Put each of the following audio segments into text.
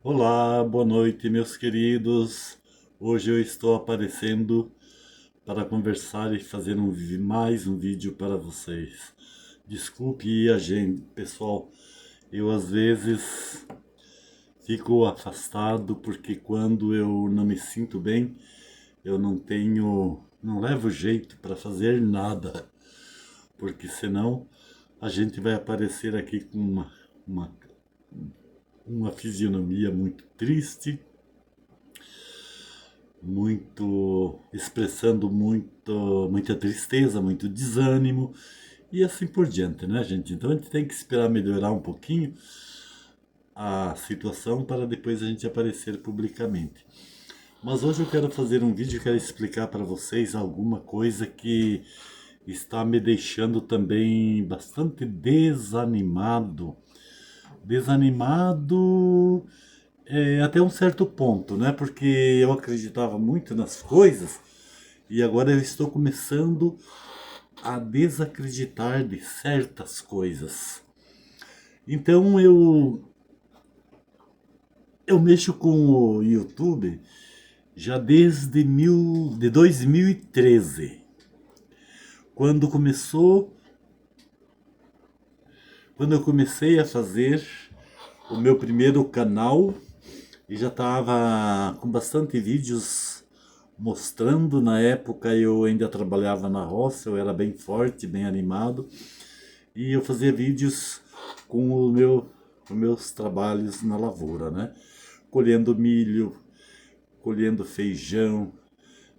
Olá, boa noite, meus queridos. Hoje eu estou aparecendo para conversar e fazer mais um vídeo para vocês. Desculpe a gente, pessoal. Eu às vezes fico afastado porque quando eu não me sinto bem, eu não levo jeito para fazer nada, porque senão a gente vai aparecer aqui com uma, uma fisionomia muito triste, muito expressando muita tristeza, muito desânimo e assim por diante, né, gente? Então a gente tem que esperar melhorar um pouquinho a situação para depois a gente aparecer publicamente. Mas hoje eu quero fazer um vídeo, quero explicar para vocês alguma coisa que está me deixando também bastante desanimado. Desanimado até um certo ponto, né? Porque eu acreditava muito nas coisas e agora eu estou começando a desacreditar de certas coisas. Então eu mexo com o YouTube já de 2013, quando começou, quando eu comecei a fazer o meu primeiro canal e já estava com bastante vídeos mostrando. Na época eu ainda trabalhava na roça, eu era bem forte, bem animado e eu fazia vídeos com os meus trabalhos na lavoura, né? Colhendo milho, colhendo feijão,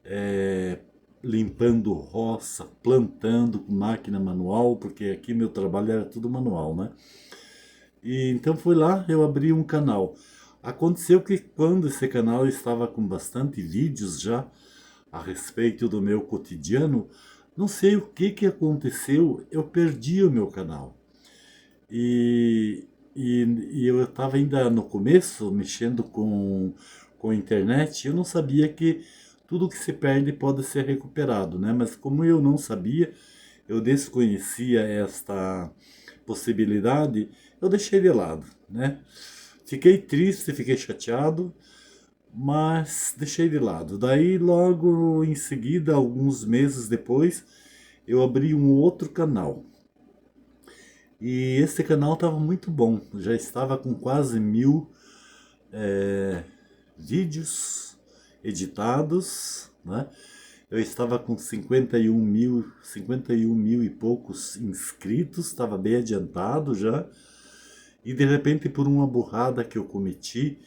é, limpando roça, plantando com máquina manual, porque aqui meu trabalho era tudo manual, né? E então foi lá, eu abri um canal. Aconteceu que quando esse canal estava com bastante vídeos já a respeito do meu cotidiano, não sei o que aconteceu, eu perdi o meu canal. E, e eu estava ainda no começo, mexendo com a internet, eu não sabia que tudo que se perde pode ser recuperado, né? Mas como eu não sabia, eu desconhecia esta possibilidade, eu deixei de lado, né? Fiquei triste, fiquei chateado, mas deixei de lado. Daí, logo em seguida, alguns meses depois, eu abri um outro canal. E esse canal estava muito bom, já estava com quase 1000 vídeos editados, né? Eu estava com 51 mil e poucos inscritos, estava bem adiantado já. E de repente, por uma burrada que eu cometi,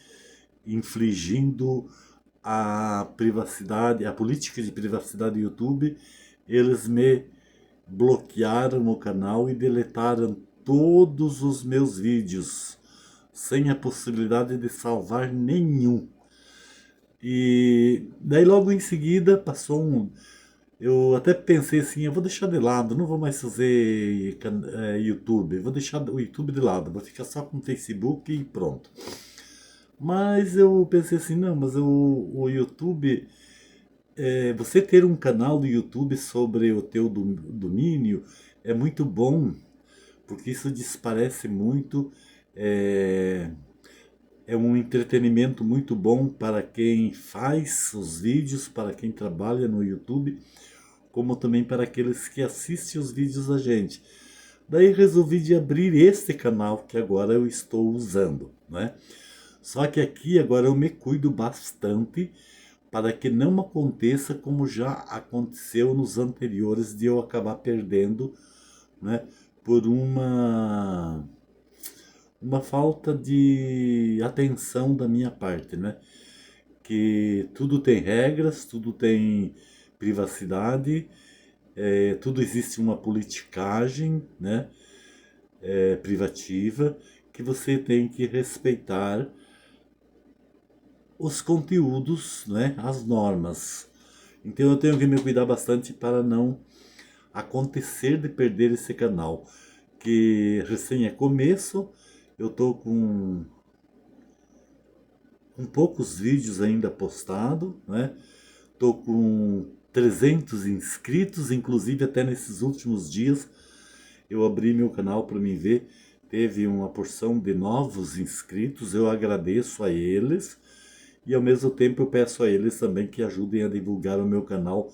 infligindo a privacidade, a política de privacidade do YouTube, eles me bloquearam o canal e deletaram todos os meus vídeos, sem a possibilidade de salvar nenhum. E daí logo em seguida passou um. Eu até pensei assim, eu vou deixar de lado, não vou mais fazer YouTube, vou deixar o YouTube de lado, vou ficar só com o Facebook e pronto. Mas eu pensei assim, não, mas o YouTube, você ter um canal do YouTube sobre o teu domínio é muito bom, porque isso desparece muito, é, é um entretenimento muito bom para quem faz os vídeos, para quem trabalha no YouTube, como também para aqueles que assistem os vídeos da gente. Daí resolvi de abrir este canal que agora eu estou usando, né? Só que aqui agora eu me cuido bastante para que não aconteça como já aconteceu nos anteriores de eu acabar perdendo, né, por uma falta de atenção da minha parte, né? Que tudo tem regras, tudo tem privacidade, tudo existe uma politicagem, né, privativa, que você tem que respeitar os conteúdos, né, as normas. Então eu tenho que me cuidar bastante para não acontecer de perder esse canal, que recém é começo, eu tô com poucos vídeos ainda postados, né? Tô com 300 inscritos, inclusive até nesses últimos dias eu abri meu canal para me ver, teve uma porção de novos inscritos, eu agradeço a eles e ao mesmo tempo eu peço a eles também que ajudem a divulgar o meu canal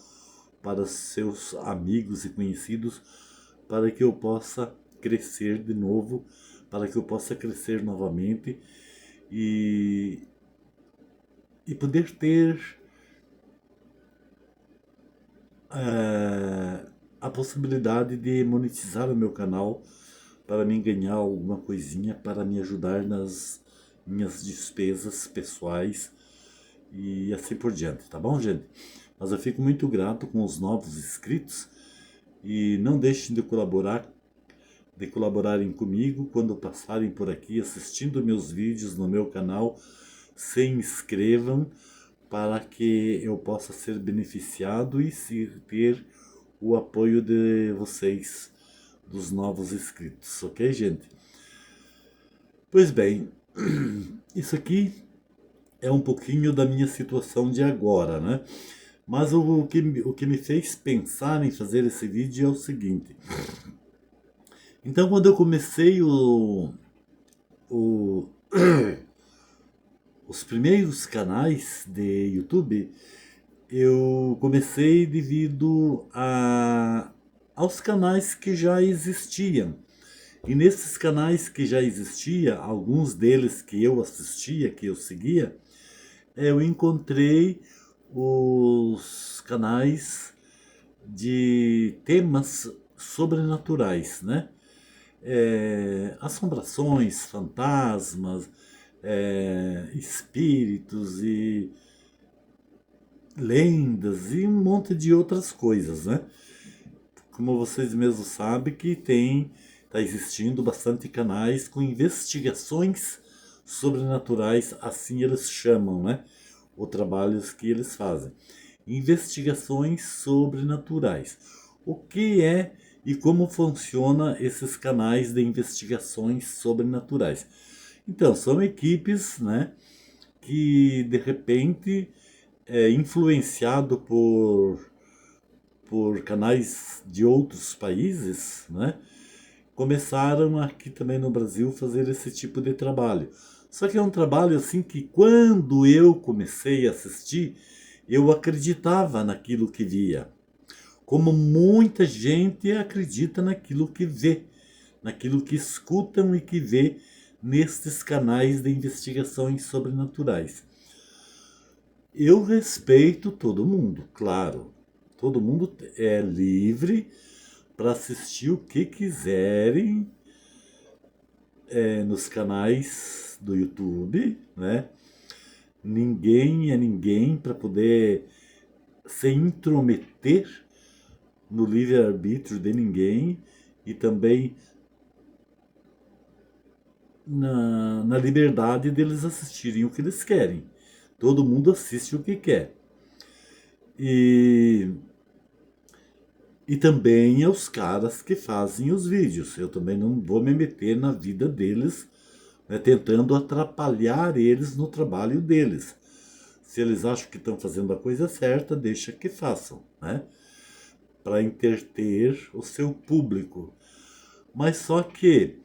para seus amigos e conhecidos, para que eu possa crescer de novo, para que eu possa crescer novamente e, e poder ter a possibilidade de monetizar o meu canal para mim ganhar alguma coisinha para me ajudar nas minhas despesas pessoais e assim por diante, tá bom, gente? Mas eu fico muito grato com os novos inscritos e não deixem de colaborarem comigo quando passarem por aqui assistindo meus vídeos no meu canal. Se inscrevam para que eu possa ser beneficiado e ter o apoio de vocês, dos novos inscritos, ok, gente? Pois bem, isso aqui é um pouquinho da minha situação de agora, né? Mas o que me fez pensar em fazer esse vídeo é o seguinte. Então, quando eu comecei o os primeiros canais de YouTube, eu comecei devido aos canais que já existiam. E nesses canais que já existiam, alguns deles que eu assistia, que eu seguia, eu encontrei os canais de temas sobrenaturais, né? Assombrações, fantasmas, espíritos e lendas e um monte de outras coisas, né? Como vocês mesmos sabem que está existindo bastante canais com investigações sobrenaturais, assim eles chamam, né? Os trabalhos que eles fazem. Investigações sobrenaturais. O que é e como funciona esses canais de investigações sobrenaturais? Então, são equipes, né, que de repente influenciado por canais de outros países, né, começaram aqui também no Brasil fazer esse tipo de trabalho. Só que é um trabalho assim que quando eu comecei a assistir, eu acreditava naquilo que via. Como muita gente acredita naquilo que vê, naquilo que escutam e que vê nestes canais de investigações sobrenaturais. Eu respeito todo mundo, claro. Todo mundo é livre para assistir o que quiserem nos canais do YouTube, né? Ninguém é ninguém para poder se intrometer no livre-arbítrio de ninguém e também na liberdade deles assistirem o que eles querem. Todo mundo assiste o que quer. E também aos caras que fazem os vídeos. Eu também não vou me meter na vida deles, né, tentando atrapalhar eles no trabalho deles. Se eles acham que estão fazendo a coisa certa, deixa que façam, né? Para entreter o seu público. Mas só que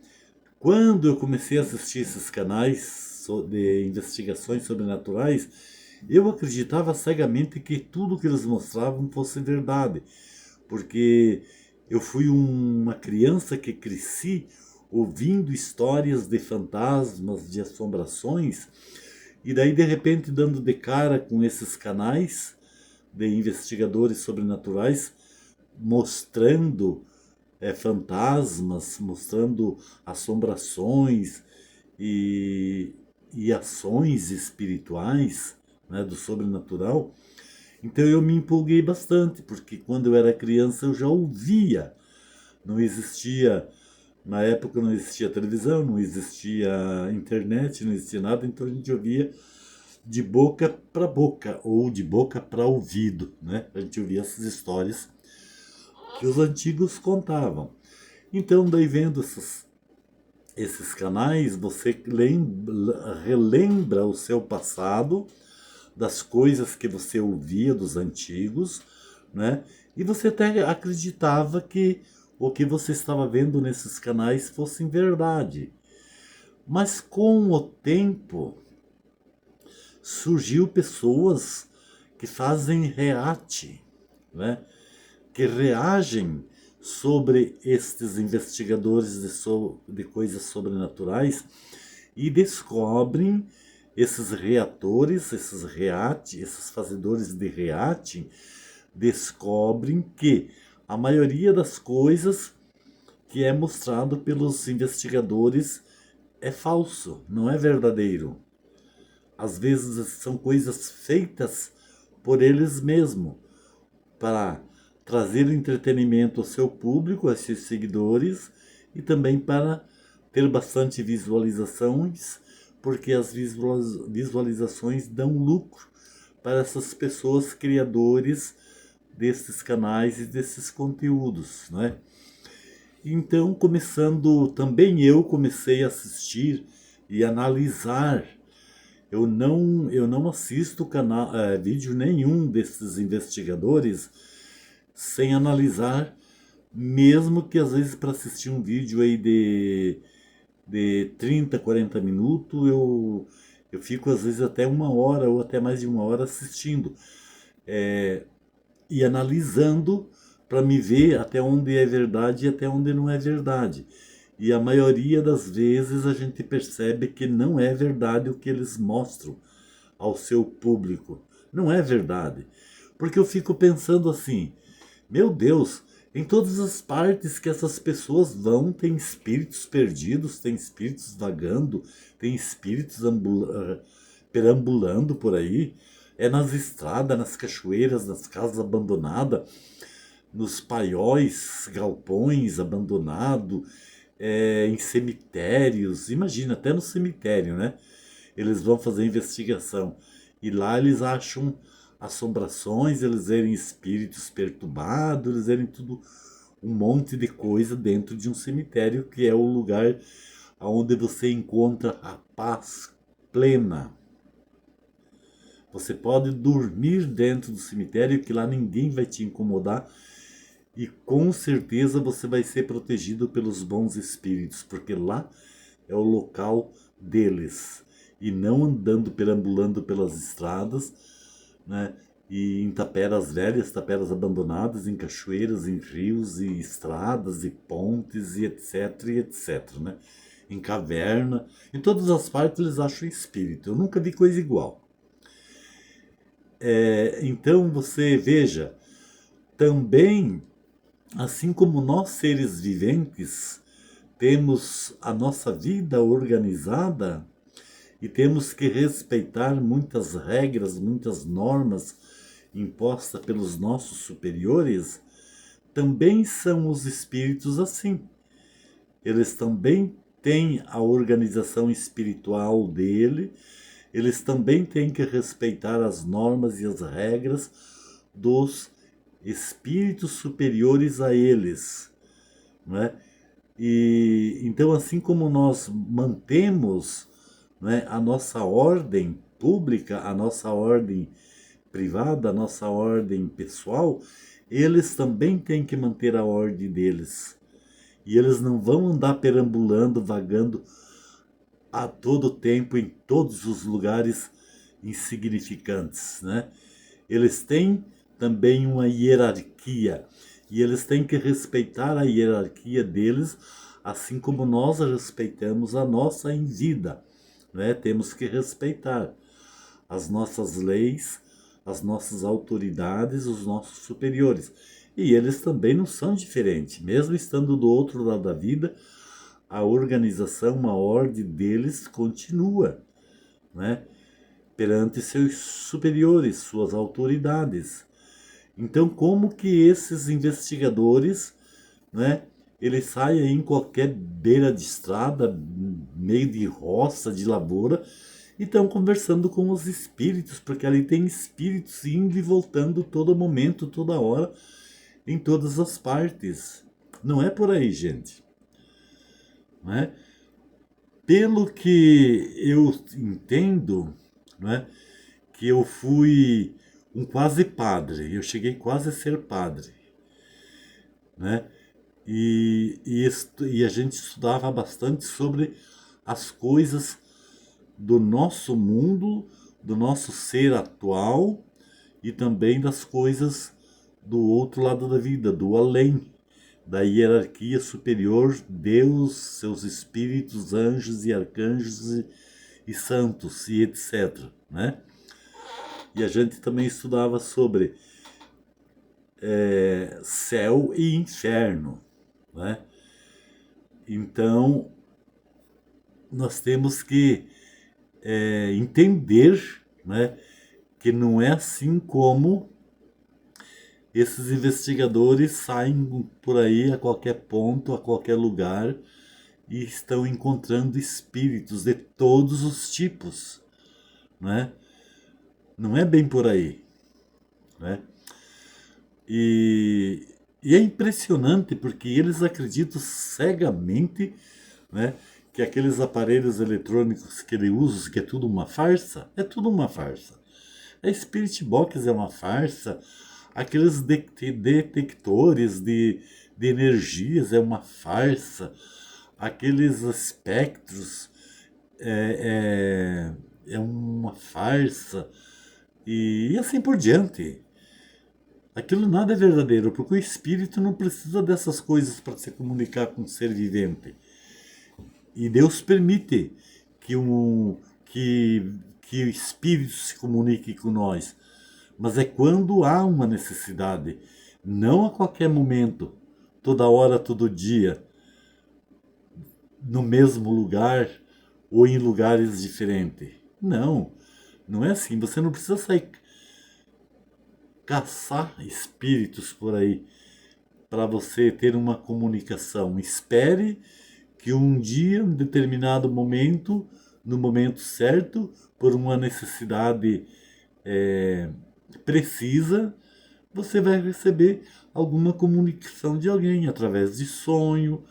quando eu comecei a assistir esses canais de investigações sobrenaturais, eu acreditava cegamente que tudo que eles mostravam fosse verdade. Porque eu fui uma criança que cresci ouvindo histórias de fantasmas, de assombrações, e daí de repente dando de cara com esses canais de investigadores sobrenaturais, mostrando fantasmas, mostrando assombrações e ações espirituais, né, do sobrenatural. Então eu me empolguei bastante, porque quando eu era criança eu já ouvia. Não existia, na época não existia televisão, não existia internet, não existia nada, então a gente ouvia de boca para boca, ou de boca para ouvido, né? A gente ouvia essas histórias que os antigos contavam. Então, daí vendo esses canais, você relembra o seu passado, das coisas que você ouvia dos antigos, né? E você até acreditava que o que você estava vendo nesses canais fossem verdade. Mas com o tempo surgiu pessoas que fazem react, né? Que reagem sobre estes investigadores de coisas sobrenaturais e descobrem esses reatores, esses fazedores de react, descobrem que a maioria das coisas que é mostrado pelos investigadores é falso, não é verdadeiro. Às vezes são coisas feitas por eles mesmos para trazer entretenimento ao seu público, aos seus seguidores e também para ter bastante visualizações, porque as visualizações dão lucro para essas pessoas criadores desses canais e desses conteúdos, né? Então, também eu comecei a assistir e analisar. Eu não assisto vídeo nenhum desses investigadores sem analisar, mesmo que às vezes para assistir um vídeo aí de 30, 40 minutos, eu fico às vezes até 1 hora ou até mais de 1 hora assistindo e analisando para me ver até onde é verdade e até onde não é verdade. E a maioria das vezes a gente percebe que não é verdade o que eles mostram ao seu público. Não é verdade. Porque eu fico pensando assim, meu Deus, em todas as partes que essas pessoas vão, tem espíritos perdidos, tem espíritos vagando, tem espíritos perambulando por aí. É nas estradas, nas cachoeiras, nas casas abandonadas, nos paióis, galpões abandonados, em cemitérios. Imagina, até no cemitério, né? Eles vão fazer investigação. E lá eles acham assombrações, eles verem espíritos perturbados, eles verem tudo, um monte de coisa dentro de um cemitério, que é o lugar onde você encontra a paz plena. Você pode dormir dentro do cemitério, que lá ninguém vai te incomodar, e com certeza você vai ser protegido pelos bons espíritos, porque lá é o local deles, e não andando, perambulando pelas estradas, né? E em taperas velhas, taperas abandonadas, em cachoeiras, em rios e estradas e pontes e etc, e etc, né? Em caverna, em todas as partes eles acham espírito. Eu nunca vi coisa igual. Então você veja, também, assim como nós seres viventes temos a nossa vida organizada e temos que respeitar muitas regras, muitas normas impostas pelos nossos superiores, também são os espíritos assim. Eles também têm a organização espiritual dele, eles também têm que respeitar as normas e as regras dos espíritos superiores a eles, né? E então, assim como nós mantemos, né, a nossa ordem pública, a nossa ordem privada, a nossa ordem pessoal, eles também têm que manter a ordem deles. E eles não vão andar perambulando, vagando a todo tempo em todos os lugares insignificantes, né? Eles têm também uma hierarquia e eles têm que respeitar a hierarquia deles, assim como nós respeitamos a nossa em vida, né? Temos que respeitar as nossas leis, as nossas autoridades, os nossos superiores. E eles também não são diferentes, mesmo estando do outro lado da vida, a organização, a ordem deles continua, né? Perante seus superiores, suas autoridades. Então, como que esses investigadores, né, eles saem em qualquer beira de estrada, meio de roça, de lavoura, e estão conversando com os espíritos, porque ali tem espíritos indo e voltando todo momento, toda hora, em todas as partes. Não é por aí, gente. Né? Pelo que eu entendo, né, que eu fui um quase padre, eu cheguei quase a ser padre, né? e a gente estudava bastante sobre as coisas do nosso mundo, do nosso ser atual e também das coisas do outro lado da vida, do além, da hierarquia superior, Deus, seus espíritos, anjos e arcanjos e santos e etc, né? E a gente também estudava sobre céu e inferno, né? Então, nós temos que entender, né, que não é assim como esses investigadores saem por aí a qualquer ponto, a qualquer lugar e estão encontrando espíritos de todos os tipos, né? Não é bem por aí, né? E, e é impressionante porque eles acreditam cegamente, né, que aqueles aparelhos eletrônicos que ele usa, que é tudo uma farsa, é tudo uma farsa. A Spirit Box é uma farsa, aqueles detectores de energias é uma farsa, aqueles espectros é uma farsa, e assim por diante. Aquilo nada é verdadeiro, porque o espírito não precisa dessas coisas para se comunicar com o ser vivente. E Deus permite que, que o espírito se comunique com nós. Mas é quando há uma necessidade, não a qualquer momento, toda hora, todo dia, no mesmo lugar ou em lugares diferentes. Não, não é assim. Você não precisa sair caçar espíritos por aí para você ter uma comunicação. Espere que um dia, em determinado momento, no momento certo, por uma necessidade precisa, você vai receber alguma comunicação de alguém através de sonho,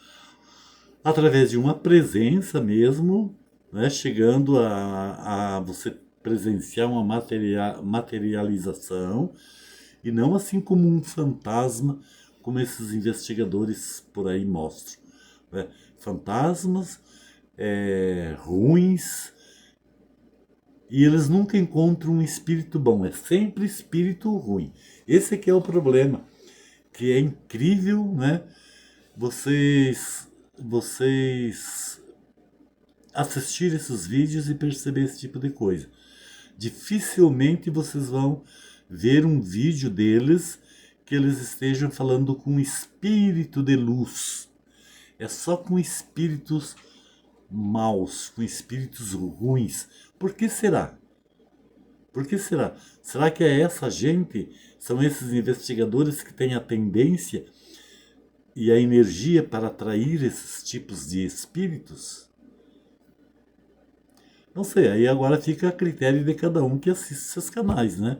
através de uma presença mesmo, né, chegando a você presenciar uma materialização e não assim como um fantasma, como esses investigadores por aí mostram, né? Fantasmas ruins, e eles nunca encontram um espírito bom, é sempre espírito ruim. Esse aqui é o problema, que é incrível, né? Vocês assistir esses vídeos e perceber esse tipo de coisa. Dificilmente vocês vão ver um vídeo deles que eles estejam falando com espírito de luz. É só com espíritos maus, com espíritos ruins. Por que será? Por que será? Será que é essa gente, são esses investigadores que têm a tendência e a energia para atrair esses tipos de espíritos? Não sei, aí agora fica a critério de cada um que assiste esses canais, né?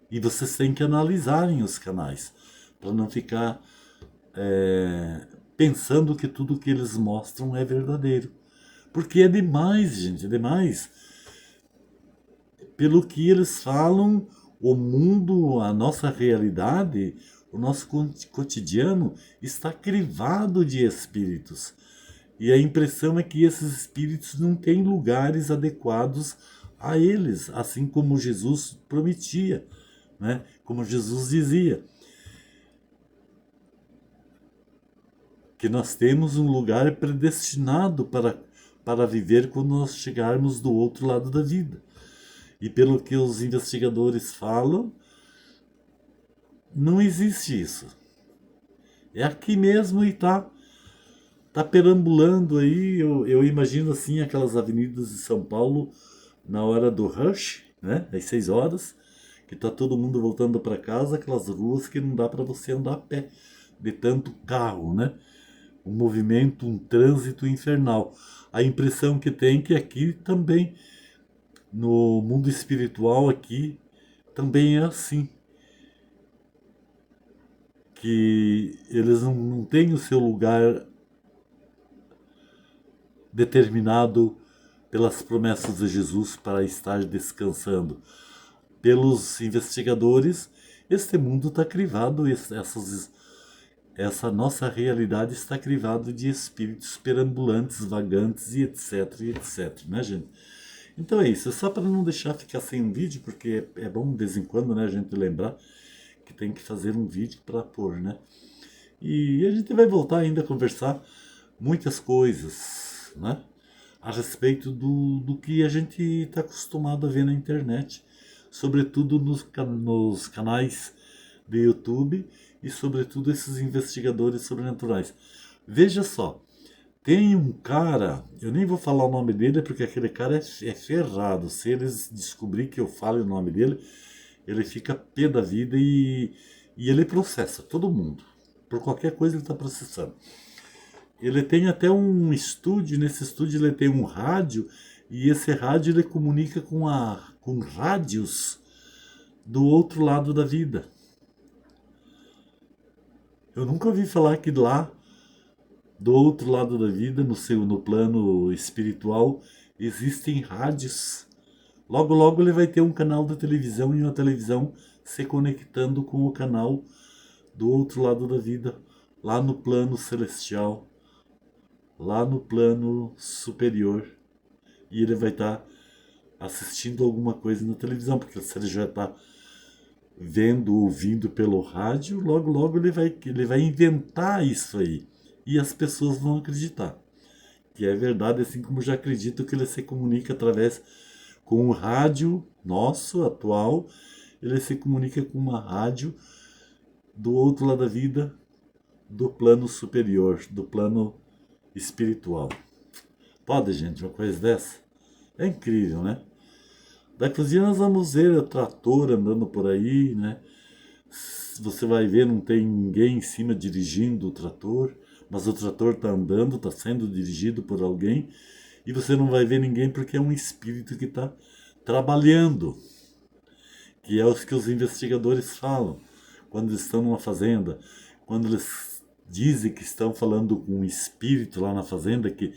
E vocês têm que analisarem os canais, para não ficar pensando que tudo que eles mostram é verdadeiro. Porque é demais, gente, é demais. Pelo que eles falam, o mundo, a nossa realidade, o nosso cotidiano está crivado de espíritos. E a impressão é que esses espíritos não têm lugares adequados a eles, assim como Jesus prometia, né? Como Jesus dizia, que nós temos um lugar predestinado para viver quando nós chegarmos do outro lado da vida. E pelo que os investigadores falam, não existe isso. É aqui mesmo e tá perambulando aí. Eu imagino assim aquelas avenidas de São Paulo na hora do rush, né? Às 6 horas, que tá todo mundo voltando para casa, aquelas ruas que não dá para você andar a pé de tanto carro, né? Um movimento, um trânsito infernal. A impressão que tem é que aqui também, no mundo espiritual aqui, também é assim. Que eles não têm o seu lugar determinado pelas promessas de Jesus para estar descansando. Pelos investigadores, este mundo está crivado, essa nossa realidade está crivada de espíritos perambulantes, vagantes e etc, e etc, né, gente? Então é isso, é só para não deixar ficar sem um vídeo, porque é bom de vez em quando, né, a gente lembrar que tem que fazer um vídeo para pôr, né? E a gente vai voltar ainda a conversar muitas coisas, né? A respeito do que a gente está acostumado a ver na internet, sobretudo nos canais de YouTube e sobretudo esses investigadores sobrenaturais. Veja só, tem um cara, eu nem vou falar o nome dele porque aquele cara é ferrado. Se eles descobrir que eu falo o nome dele, ele fica pé da vida e ele processa todo mundo. Por qualquer coisa ele está processando. Ele tem até um estúdio, nesse estúdio ele tem um rádio, e esse rádio ele comunica com rádios do outro lado da vida. Eu nunca ouvi falar que lá, do outro lado da vida, no plano espiritual, existem rádios. Logo, logo ele vai ter um canal de televisão e uma televisão se conectando com o canal do outro lado da vida, lá no plano celestial, lá no plano superior. E ele vai estar assistindo alguma coisa na televisão, porque se ele já está vendo, ouvindo pelo rádio, logo, logo ele vai inventar isso aí. E as pessoas vão acreditar. Que é verdade, assim como já acredito que ele se comunica através com o rádio nosso, atual, ele se comunica com uma rádio do outro lado da vida, do plano superior, do plano espiritual. Pode, gente, uma coisa dessa? É incrível, né? Daqui uns dias nós vamos ver o trator andando por aí, né? Você vai ver, não tem ninguém em cima dirigindo o trator, mas o trator está andando, está sendo dirigido por alguém, e você não vai ver ninguém porque é um espírito que está trabalhando, que é os que os investigadores falam quando eles estão numa fazenda, quando eles dizem que estão falando com um espírito lá na fazenda que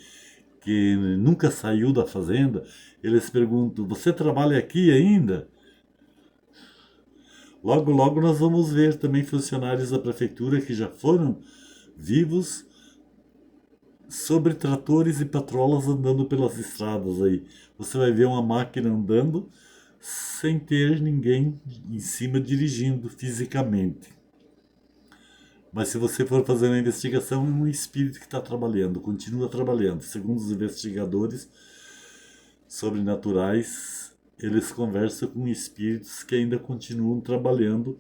nunca saiu da fazenda, eles perguntam: você trabalha aqui ainda? Logo, logo nós vamos ver também funcionários da prefeitura que já foram vivos sobre tratores e patrolas andando pelas estradas aí. Você vai ver uma máquina andando sem ter ninguém em cima dirigindo fisicamente. Mas se você for fazer uma investigação, é um espírito que está trabalhando, continua trabalhando. Segundo os investigadores sobrenaturais, eles conversam com espíritos que ainda continuam trabalhando,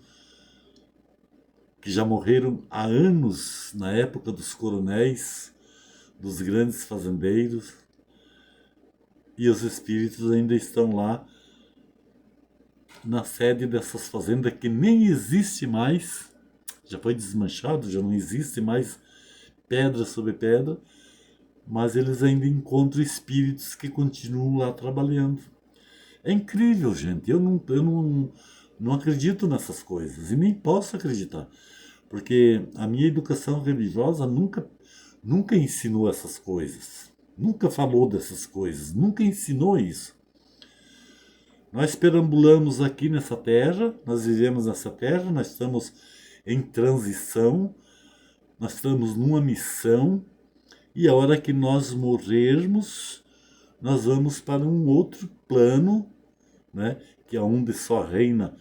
que já morreram há anos, na época dos coronéis, dos grandes fazendeiros, e os espíritos ainda estão lá na sede dessas fazendas que nem existe mais, já foi desmanchado, já não existe mais pedra sobre pedra, mas eles ainda encontram espíritos que continuam lá trabalhando. É incrível, gente. Eu não acredito nessas coisas e nem posso acreditar, porque a minha educação religiosa nunca ensinou essas coisas, nunca falou dessas coisas, nunca ensinou isso. Nós perambulamos aqui nessa terra, nós vivemos nessa terra, nós estamos em transição, nós estamos numa missão, e a hora que nós morrermos, nós vamos para um outro plano, né, que é onde só reina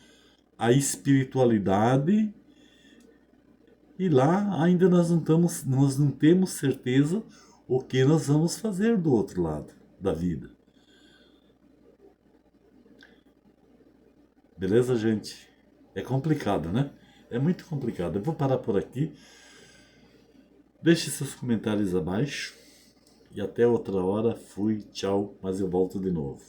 a espiritualidade, e lá ainda nós não temos certeza o que nós vamos fazer do outro lado da vida. Beleza, gente? É complicado, né? É muito complicado. Eu vou parar por aqui. Deixe seus comentários abaixo. E até outra hora. Fui, tchau, mas eu volto de novo.